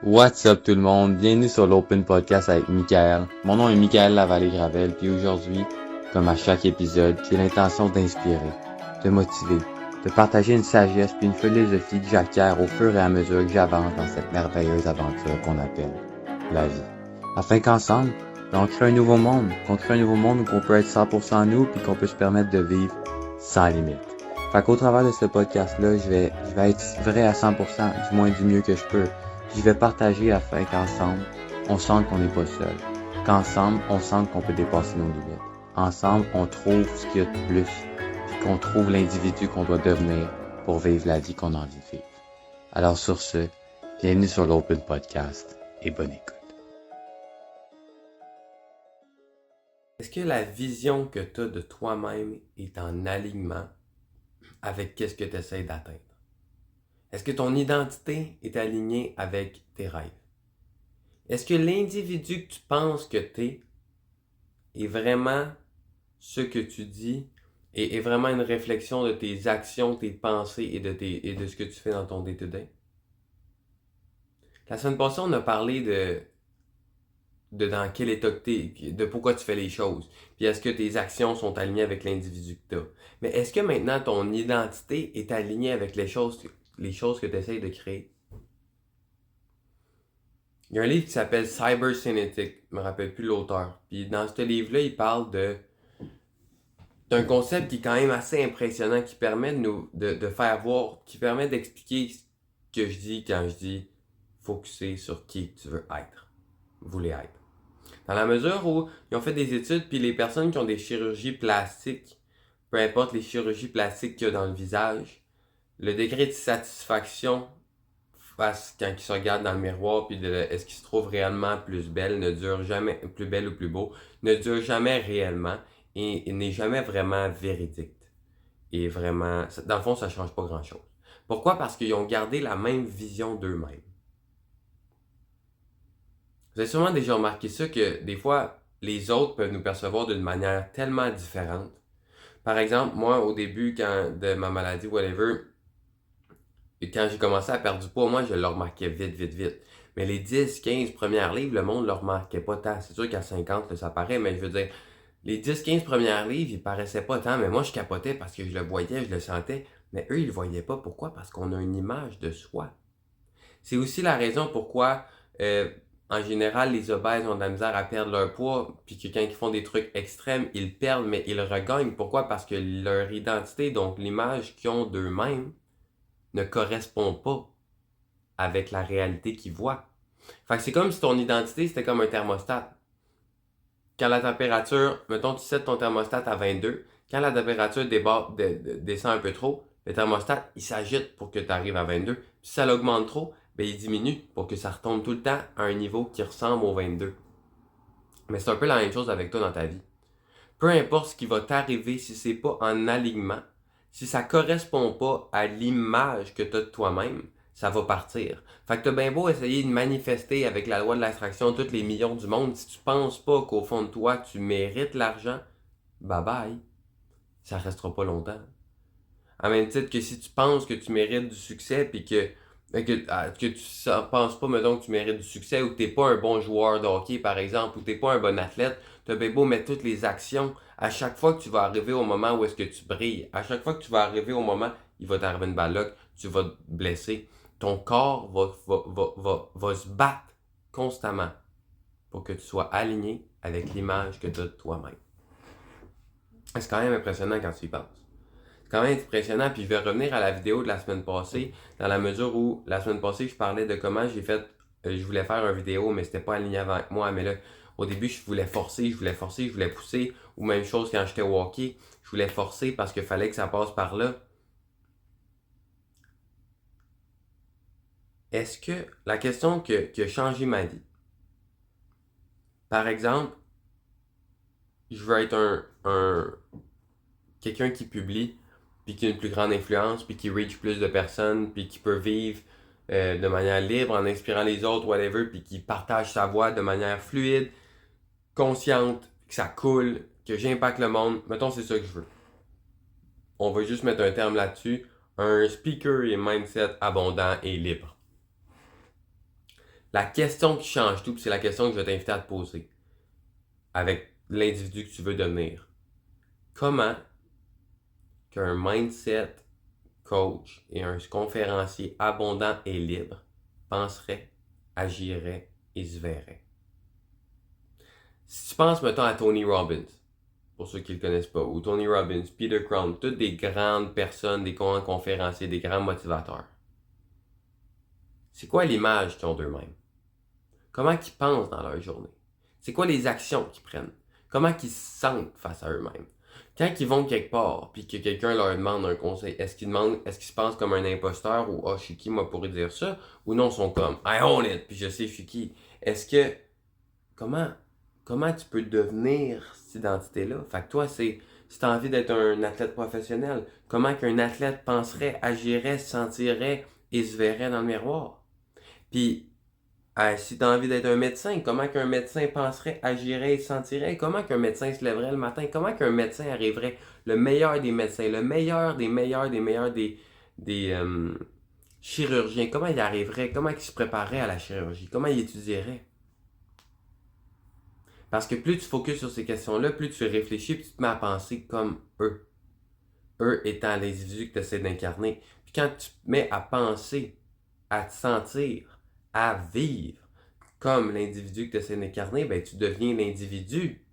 What's up tout le monde, bienvenue sur l'Open Podcast avec Michael. Mon nom est Michael Lavallée-Gravel, puis aujourd'hui, comme à chaque épisode, j'ai l'intention d'inspirer, de motiver, de partager une sagesse puis une philosophie que j'acquiers au fur et à mesure que j'avance dans cette merveilleuse aventure qu'on appelle la vie. Afin qu'ensemble, on crée un nouveau monde, où on peut être 100% nous puis qu'on peut se permettre de vivre sans limite. Fait qu'au travers de ce podcast-là, je vais être vrai à 100%, du moins du mieux que je peux. Je vais partager afin qu'ensemble, on sente qu'on n'est pas seul. Qu'ensemble, on sente qu'on peut dépasser nos limites. Ensemble, on trouve ce qu'il y a de plus, puis qu'on trouve l'individu qu'on doit devenir pour vivre la vie qu'on a envie de vivre. Alors sur ce, bienvenue sur l'Open Podcast et bonne écoute. Est-ce que la vision que tu as de toi-même est en alignement avec ce que tu essaies d'atteindre? Est-ce que ton identité est alignée avec tes rêves? Est-ce que l'individu que tu penses que tu es est vraiment ce que tu dis et est vraiment une réflexion de tes actions, tes pensées et de ce que tu fais dans ton day-to-day? La semaine passée, on a parlé de dans quel état que t'es, de pourquoi tu fais les choses. Puis est-ce que tes actions sont alignées avec l'individu que tu as. Mais est-ce que maintenant ton identité est alignée avec les choses que tu essaies de créer? Il y a un livre qui s'appelle Cyber Synetic, je me rappelle plus l'auteur. Puis dans ce livre-là, il parle d'un concept qui est quand même assez impressionnant, qui permet de faire voir, qui permet d'expliquer ce que je dis quand je dis focuser sur qui tu veux être, voulez être. Dans la mesure où ils ont fait des études, puis les personnes qui ont des chirurgies plastiques, peu importe les chirurgies plastiques qu'il y a dans le visage, le degré de satisfaction face quand ils se regardent dans le miroir, puis est-ce qu'ils se trouvent réellement plus belle, ne dure jamais, plus belle ou plus beau, ne dure jamais réellement et n'est jamais vraiment véridique. Et vraiment, dans le fond, ça change pas grand-chose. Pourquoi? Parce qu'ils ont gardé la même vision d'eux-mêmes. Vous avez sûrement déjà remarqué ça, que des fois, les autres peuvent nous percevoir d'une manière tellement différente. Par exemple, moi, au début de ma maladie, whatever, quand j'ai commencé à perdre du poids, moi, je le remarquais vite. Mais les 10, 15 premières livres, le monde ne le remarquait pas tant. C'est sûr qu'à 50, là, ça paraît, mais je veux dire, les 10, 15 premières livres, ils paraissaient pas tant, mais moi, je capotais parce que je le voyais, je le sentais. Mais eux, ils le voyaient pas. Pourquoi? Parce qu'on a une image de soi. C'est aussi la raison pourquoi, en général, les obèses ont de la misère à perdre leur poids, puis que quand ils font des trucs extrêmes, ils perdent, mais ils regagnent. Pourquoi? Parce que leur identité, donc l'image qu'ils ont d'eux-mêmes, ne correspond pas avec la réalité qu'ils voient. Fait que c'est comme si ton identité, c'était comme un thermostat. Quand la température, mettons, tu sets ton thermostat à 22, quand la température descend un peu trop, le thermostat, il s'agite pour que tu arrives à 22. Puis si ça l'augmente trop, ben il diminue pour que ça retombe tout le temps à un niveau qui ressemble au 22. Mais c'est un peu la même chose avec toi dans ta vie. Peu importe ce qui va t'arriver, si c'est pas en alignement, si ça correspond pas à l'image que tu as de toi-même, ça va partir. Fait que t'as bien beau essayer de manifester avec la loi de l'attraction tous les millions du monde, si tu penses pas qu'au fond de toi, tu mérites l'argent, bye bye, ça restera pas longtemps. En même titre que si tu penses que tu mérites du succès, puis que tu penses pas, mettons, que tu mérites du succès, ou que t'es pas un bon joueur de hockey, par exemple, ou que t'es pas un bon athlète, t'as bien beau mettre toutes les actions, à chaque fois que tu vas arriver au moment où est-ce que tu brilles, à chaque fois que tu vas arriver au moment, il va t'arriver une balle, tu vas te blesser. Ton corps va se battre constamment pour que tu sois aligné avec l'image que tu as de toi-même. C'est quand même impressionnant quand tu y penses. C'est quand même impressionnant, puis je vais revenir à la vidéo de la semaine passée, dans la mesure où, la semaine passée, je parlais de comment je voulais faire une vidéo, mais c'était pas aligné avec moi, mais là, au début, je voulais pousser, ou même chose quand j'étais au hockey, je voulais forcer parce qu'il fallait que ça passe par là. Est-ce que, la question qui a changé ma vie, par exemple, je veux être quelqu'un qui publie, puis qui a une plus grande influence, puis qui reach plus de personnes, puis qui peut vivre de manière libre en inspirant les autres, whatever, puis qui partage sa voix de manière fluide, consciente, que ça coule, que j'impacte le monde. Mettons, c'est ça que je veux. On va juste mettre un terme là-dessus. Un speaker et mindset abondant et libre. La question qui change tout, puis c'est la question que je vais t'inviter à te poser avec l'individu que tu veux devenir. Comment qu'un mindset coach et un conférencier abondant et libre penserait, agirait et se verrait? Si tu penses, mettons, à Tony Robbins, pour ceux qui ne le connaissent pas, ou Tony Robbins, Peter Crown, toutes des grandes personnes, des grands conférenciers, des grands motivateurs. C'est quoi l'image qu'ils ont d'eux-mêmes? Comment ils pensent dans leur journée? C'est quoi les actions qu'ils prennent? Comment ils se sentent face à eux-mêmes? Quand ils vont quelque part, puis que quelqu'un leur demande un conseil, est-ce qu'ils se pensent comme un imposteur ou je suis qui, moi, pourrais dire ça? Ou non, ils sont comme I own it, puis je sais je suis qui. Est-ce que comment tu peux devenir cette identité-là? Fait que toi, si tu as envie d'être un athlète professionnel, comment qu'un athlète penserait, agirait, se sentirait et se verrait dans le miroir? Puis, si tu as envie d'être un médecin, comment qu'un médecin penserait, agirait et se sentirait? Comment qu'un médecin se lèverait le matin? Comment qu'un médecin arriverait, le meilleur des médecins, le meilleur des meilleurs des meilleurs des chirurgiens, comment il arriverait? Comment il se préparerait à la chirurgie? Comment il étudierait? Parce que plus tu focuses sur ces questions-là, plus tu réfléchis, puis tu te mets à penser comme eux. Eux étant l'individu que tu essaies d'incarner. Puis quand tu te mets à penser, à te sentir, à vivre comme l'individu que tu essaies d'incarner, ben tu deviens l'individu.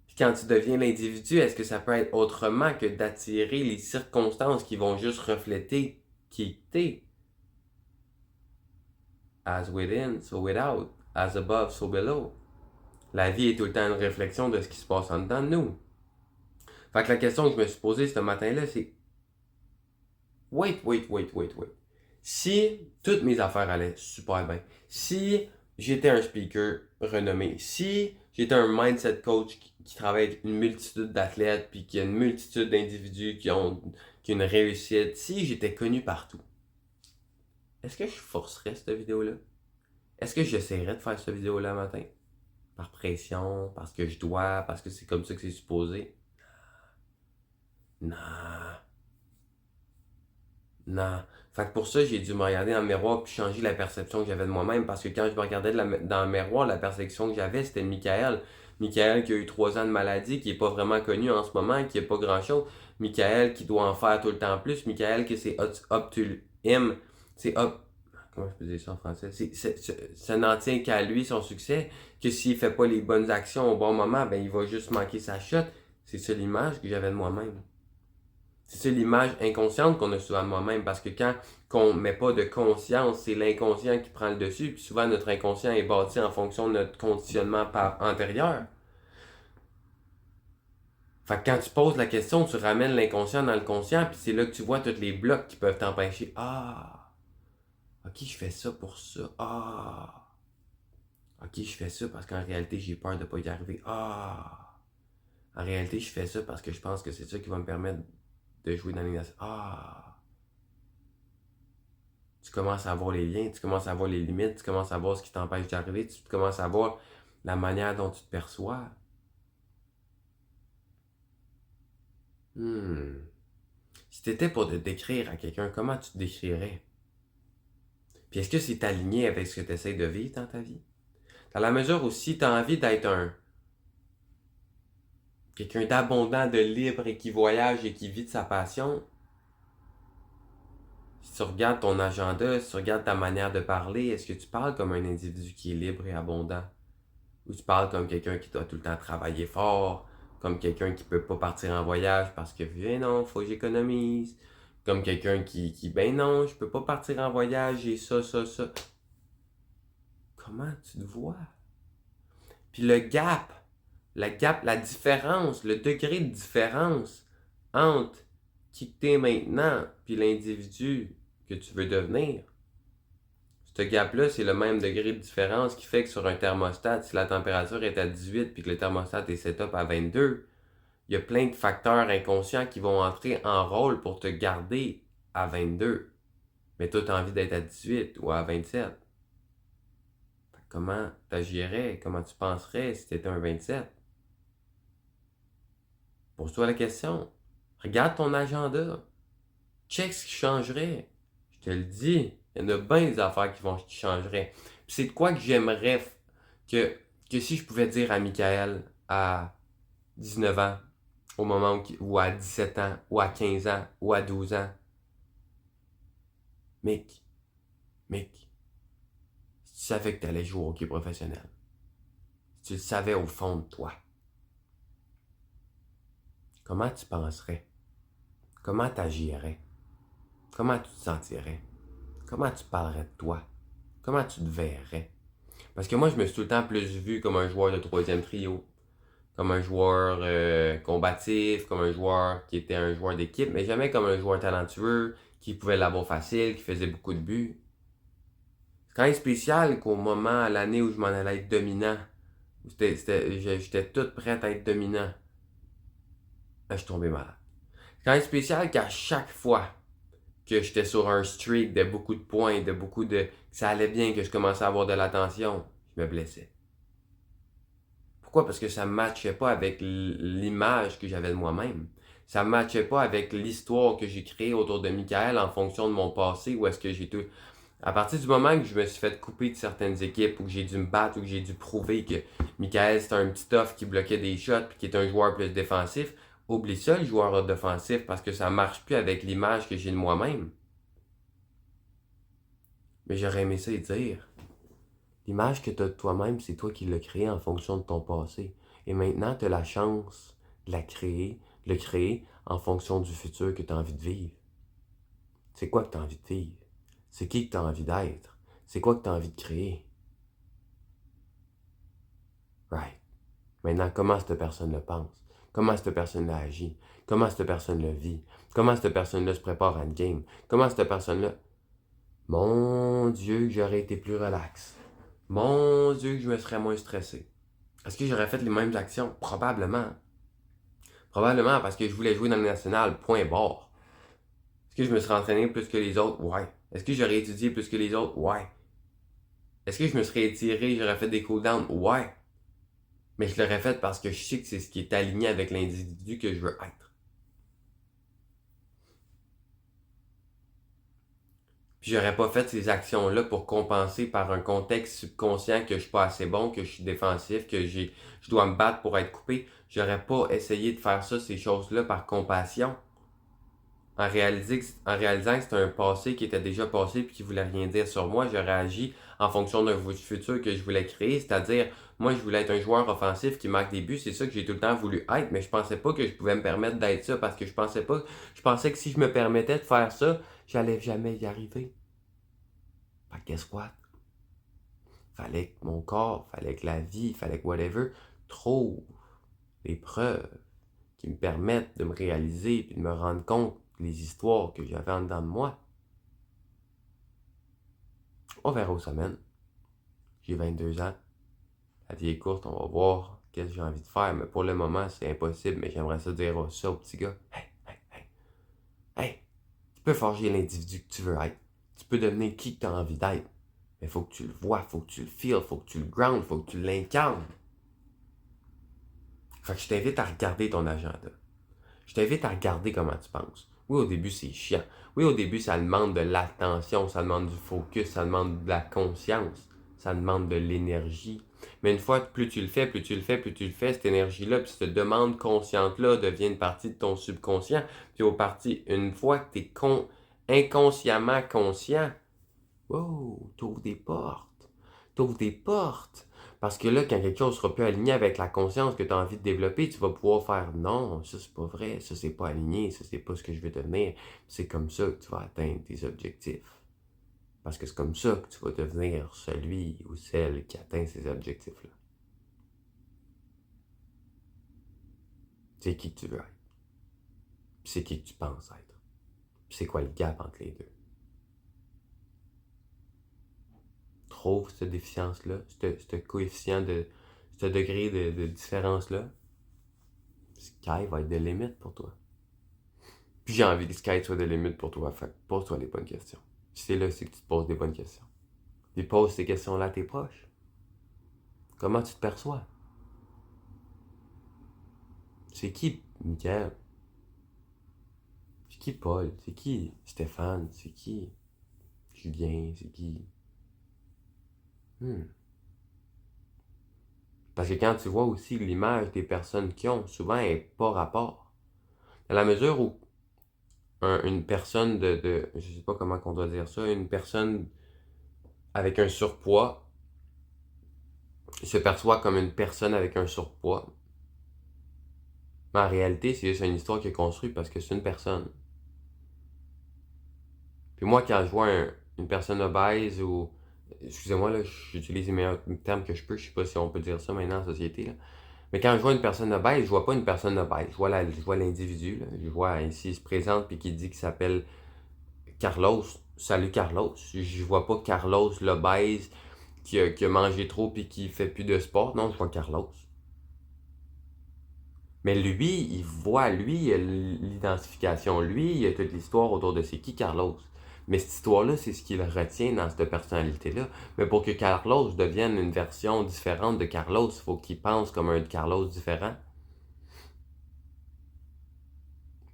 Puis quand tu deviens l'individu, est-ce que ça peut être autrement que d'attirer les circonstances qui vont juste refléter qui t'es? As within, so without. As above, so below. La vie est tout le temps une réflexion de ce qui se passe en dedans de nous. Fait que la question que je me suis posée ce matin-là, c'est wait. Si toutes mes affaires allaient super bien, si j'étais un speaker renommé, si j'étais un mindset coach qui travaille avec une multitude d'athlètes, puis qui a une multitude d'individus qui ont une réussite, si j'étais connu partout, est-ce que je forcerais cette vidéo-là? Est-ce que j'essaierais de faire cette vidéo-là le matin? Par pression, parce que je dois, parce que c'est comme ça que c'est supposé? Non. Non. Fait que pour ça, j'ai dû me regarder dans le miroir puis changer la perception que j'avais de moi-même. Parce que quand je me regardais dans le miroir, la perception que j'avais, c'était de Michael. Michael qui a eu 3 ans de maladie, qui est pas vraiment connu en ce moment, qui a pas grand-chose. Michael qui doit en faire tout le temps plus. Michael que c'est up to him. C'est up. Comment je peux dire ça en français? Ça n'en tient qu'à lui, son succès. Que s'il fait pas les bonnes actions au bon moment, ben il va juste manquer sa shot. C'est ça l'image que j'avais de moi-même. C'est l'image inconsciente qu'on a souvent de moi-même, parce que quand on met pas de conscience, c'est l'inconscient qui prend le dessus, puis souvent notre inconscient est bâti en fonction de notre conditionnement antérieur. Fait que quand tu poses la question, tu ramènes l'inconscient dans le conscient, puis c'est là que tu vois tous les blocs qui peuvent t'empêcher. Ah, ok, je fais ça pour ça. Ah, ok, je fais ça parce qu'en réalité, j'ai peur de pas y arriver. Ah, en réalité, je fais ça parce que je pense que c'est ça qui va me permettre de jouer dans les... Ah, tu commences à voir les liens, tu commences à voir les limites, tu commences à voir ce qui t'empêche d'arriver, tu commences à voir la manière dont tu te perçois. Si t'étais pour te décrire à quelqu'un, comment tu te décrirais? Puis est-ce que c'est aligné avec ce que tu essaies de vivre dans ta vie? Dans la mesure où si tu as envie d'être quelqu'un d'abondant, de libre et qui voyage et qui vit de sa passion, si tu regardes ton agenda, si tu regardes ta manière de parler, est-ce que tu parles comme un individu qui est libre et abondant? Ou tu parles comme quelqu'un qui doit tout le temps travailler fort, comme quelqu'un qui peut pas partir en voyage parce que, ben non, faut que j'économise. Comme quelqu'un qui, ben non, je peux pas partir en voyage, j'ai ça. Comment tu te vois? Puis la différence, le degré de différence entre qui tu es maintenant puis l'individu que tu veux devenir, ce gap-là, c'est le même degré de différence qui fait que sur un thermostat, si la température est à 18 puis que le thermostat est set-up à 22, il y a plein de facteurs inconscients qui vont entrer en rôle pour te garder à 22. Mais toi, tu as envie d'être à 18 ou à 27. Comment tu agirais, comment tu penserais si tu étais un 27? Pose-toi la question. Regarde ton agenda. Check ce qui changerait. Je te le dis, il Il y en a bien des affaires qui changeraient. Puis c'est de quoi que j'aimerais que si je pouvais dire à Michael à 19 ans, au moment ou à 17 ans, ou à 15 ans, ou à 12 ans, Mick, si tu savais que tu allais jouer au hockey professionnel, si tu le savais au fond de toi, comment tu penserais? Comment tu agirais? Comment tu te sentirais? Comment tu parlerais de toi? Comment tu te verrais? Parce que moi, je me suis tout le temps plus vu comme un joueur de troisième trio, comme un joueur combatif, comme un joueur qui était un joueur d'équipe, mais jamais comme un joueur talentueux, qui pouvait l'avoir facile, qui faisait beaucoup de buts. C'est quand même spécial qu'au moment, à l'année où je m'en allais être dominant, j'étais tout prêt à être dominant, je suis tombé malade. C'est quand même spécial qu'à chaque fois que j'étais sur un streak de beaucoup de points, que ça allait bien, que je commençais à avoir de l'attention, je me blessais. Pourquoi? Parce que ça ne matchait pas avec l'image que j'avais de moi-même. Ça ne matchait pas avec l'histoire que j'ai créée autour de Michael en fonction de mon passé, où est-ce que j'ai tout. À partir du moment que je me suis fait couper de certaines équipes, où j'ai dû me battre, où j'ai dû prouver que Michael c'était un petit off qui bloquait des shots, puis qui est un joueur plus défensif, oublie ça le joueur défensif parce que ça ne marche plus avec l'image que j'ai de moi-même. Mais j'aurais aimé ça et dire. L'image que tu as de toi-même, c'est toi qui l'as créée en fonction de ton passé. Et maintenant, tu as la chance de le créer en fonction du futur que tu as envie de vivre. C'est quoi que tu as envie de vivre? C'est qui que tu as envie d'être? C'est quoi que tu as envie de créer? Right. Maintenant, comment cette personne le pense? Comment cette personne-là agit? Comment cette personne le vit? Comment cette personne-là se prépare à une game? Comment cette personne-là... Mon Dieu, que j'aurais été plus relax. Mon Dieu, que je me serais moins stressé. Est-ce que j'aurais fait les mêmes actions? Probablement. Probablement parce que je voulais jouer dans le national, point barre. Est-ce que je me serais entraîné plus que les autres? Ouais. Est-ce que j'aurais étudié plus que les autres? Ouais. Est-ce que je me serais étiré, j'aurais fait des cooldowns? Ouais. Mais je l'aurais fait parce que je sais que c'est ce qui est aligné avec l'individu que je veux être. Puis j'aurais pas fait ces actions-là pour compenser par un contexte subconscient que je suis pas assez bon, que je suis défensif, je dois me battre pour être coupé. J'aurais pas essayé de faire ça, ces choses-là, par compassion. En réalisant que c'était un passé qui était déjà passé et qui voulait rien dire sur moi, j'aurais agi en fonction d'un futur que je voulais créer, c'est-à-dire, moi je voulais être un joueur offensif qui marque des buts, c'est ça que j'ai tout le temps voulu être, mais je pensais pas que je pouvais me permettre d'être ça parce que je pensais que si je me permettais de faire ça, j'allais jamais y arriver. Fait que guess what? Fallait que mon corps, fallait que la vie, fallait que whatever trouve des preuves qui me permettent de me réaliser et de me rendre compte des histoires que j'avais en dedans de moi. On verra aux semaines. J'ai 22 ans. La vie est courte, on va voir qu'est-ce que j'ai envie de faire. Mais pour le moment, c'est impossible. Mais j'aimerais ça dire ça au petit gars. Hey, tu peux forger l'individu que tu veux être. Tu peux devenir qui tu as envie d'être. Mais il faut que tu le vois, il faut que tu le feels, il faut que tu le ground, il faut que tu l'incarnes. Fait que je t'invite à regarder ton agenda. Je t'invite à regarder comment tu penses. Oui, au début, c'est chiant. Oui, au début, ça demande de l'attention, ça demande du focus, ça demande de la conscience, ça demande de l'énergie. Mais une fois, plus tu le fais, cette énergie-là, puis cette demande consciente-là devient une partie de ton subconscient. Puis une fois que tu es inconsciemment conscient, wow, t'ouvres des portes. T'ouvres des portes. Parce que là, quand quelque chose sera plus aligné avec la conscience que tu as envie de développer, tu vas pouvoir faire non, ça c'est pas vrai, ça c'est pas aligné, ça c'est pas ce que je veux devenir. C'est comme ça que tu vas atteindre tes objectifs. Parce que c'est comme ça que tu vas devenir celui ou celle qui atteint ces objectifs-là. C'est qui que tu veux être. C'est qui que tu penses être. C'est quoi le gap entre les deux. Trouve cette déficience-là, ce coefficient ce degré de différence-là, Sky va être de limite pour toi. Puis j'ai envie que Sky soit de limite pour toi. Fait pose-toi les bonnes questions. Si c'est là, c'est que tu te poses des bonnes questions. Puis pose ces questions-là à tes proches. Comment tu te perçois? C'est qui Michael? C'est qui Paul? C'est qui Stéphane? C'est qui Julien, c'est qui? Parce que quand tu vois aussi l'image des personnes qui ont, souvent elle n'est pas rapport. Dans la mesure où une personne je sais pas comment on doit dire ça, une personne avec un surpoids se perçoit comme une personne avec un surpoids. Mais en réalité, c'est juste une histoire qui est construite parce que c'est une personne. Puis moi, quand je vois une personne obèse ou... Excusez-moi, là, j'utilise les meilleurs termes que je peux. Je sais pas si on peut dire ça maintenant en société, là. Mais quand je vois une personne obèse, je vois pas une personne obèse. Je vois l'individu, là. Je vois ici, il se présente puis qui dit qu'il s'appelle Carlos. Salut Carlos. Je vois pas Carlos l'obèse qui a mangé trop puis qui fait plus de sport. Non, je vois Carlos. Mais lui, il a l'identification. Lui, il a toute l'histoire autour de c'est qui Carlos. Mais cette histoire-là, c'est ce qu'il retient dans cette personnalité-là. Mais pour que Carlos devienne une version différente de Carlos, il faut qu'il pense comme un Carlos différent.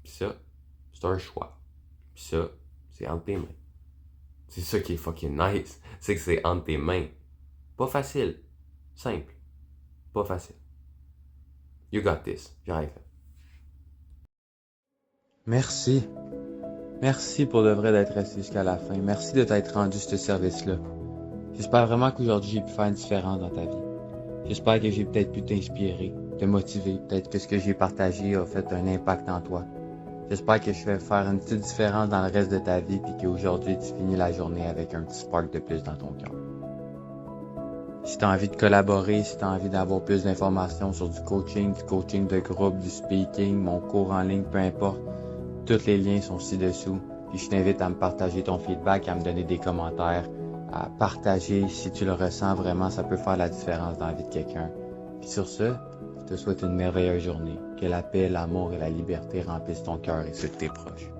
Puis ça, c'est un choix. Puis ça, c'est entre tes mains. C'est ça qui est fucking nice. C'est que c'est entre tes mains. Pas facile. Simple. Pas facile. You got this. J'arrête là. Merci. Merci pour de vrai d'être resté jusqu'à la fin. Merci de t'être rendu ce service-là. J'espère vraiment qu'aujourd'hui j'ai pu faire une différence dans ta vie. J'espère que j'ai peut-être pu t'inspirer, te motiver. Peut-être que ce que j'ai partagé a fait un impact en toi. J'espère que je vais faire une petite différence dans le reste de ta vie puis qu'aujourd'hui tu finis la journée avec un petit spark de plus dans ton cœur. Si tu as envie de collaborer, si tu as envie d'avoir plus d'informations sur du coaching de groupe, du speaking, mon cours en ligne, peu importe, tous les liens sont ci-dessous. Puis je t'invite à me partager ton feedback, à me donner des commentaires, à partager si tu le ressens vraiment, ça peut faire la différence dans la vie de quelqu'un. Puis sur ce, je te souhaite une merveilleuse journée. Que la paix, l'amour et la liberté remplissent ton cœur et ceux de tes proches.